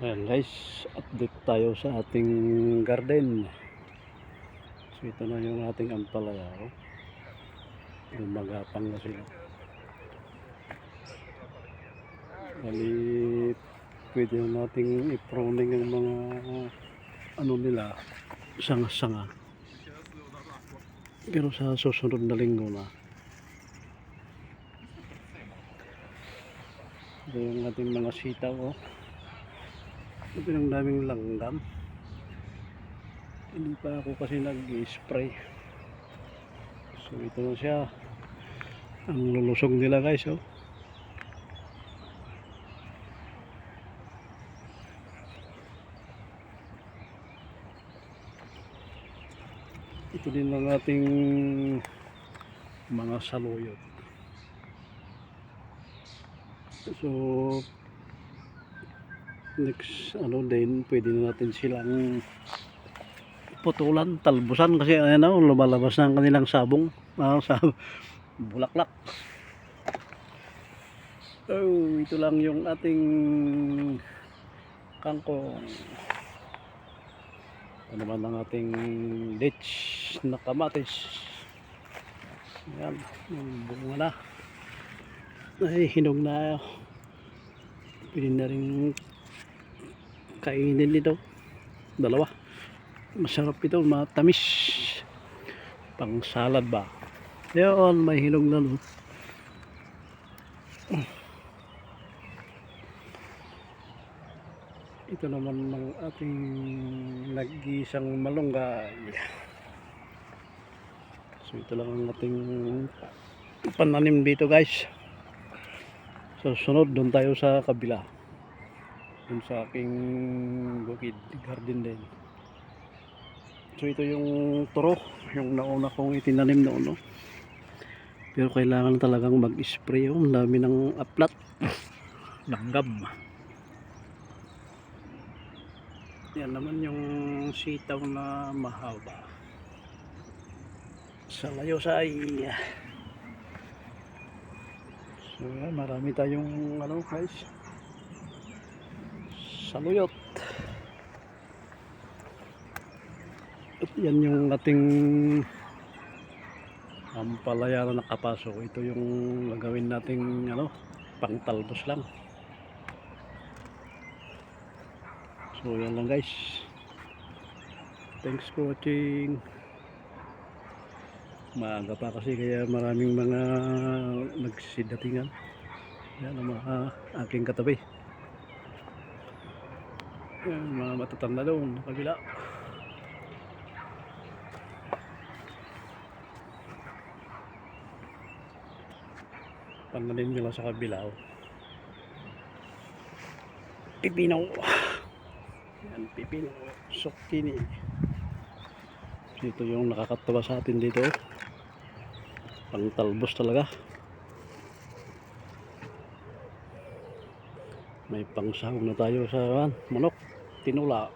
Ayan guys, update tayo sa ating garden. So ito na yung ating ampalaya. Lumagapang na sila. Bali, pwede na nating i-pruning yung mga ano nila, sanga-sanga. Pero sa susunod na linggo na. Ito yung ating mga sitaw. Ito yung daming langgam. Hindi pa ako kasi nag-spray. So ito na siya. Ang lulusog nila guys. Ito din ang ating mga saluyot. So next din pwede na natin silang putulan, talbusan kasi lumalabas na ang kanilang sabong, bulaklak. Oh, ito lang yung ating kangkong. Ito naman ang ating ditch na kamatis. Ayan, bunga na. Ay, hinog na. Pwede na rin kainin nito. Dalawa. Masarap ito, matamis. Pang salad ba? Ayan, may hinog na. Ito naman ng ating nag-iisang malunggay. So ito lang ang ating pananim dito guys. So sunod doon tayo sa kabila. Doon sa aking bukid garden din. So ito yung turo, yung nauna kong itinanim noon. Pero kailangan talagang mag-spray. Ang dami ng aplat. Langgam. Yan naman yung sitaw na mahaba. Sa layosay. So yan, marami tayong guys. Saluyot. At yan yung ating ampalaya na nakapasok. Ito yung gagawin nating pangtalbos lang. So yan lang guys. Thanks for watching. Maaga pa kasi kaya maraming mga nagsidatingan. Yan ang mga aking katabi. Yan, mga matatanda doon kabila. Pananim nila sa kabila. Pipino. Yan, pipino. Zucchini. Ito yung nakakatawa sa atin dito. Pangtalbos talaga. May pangsahog na tayo sa manok, tinula.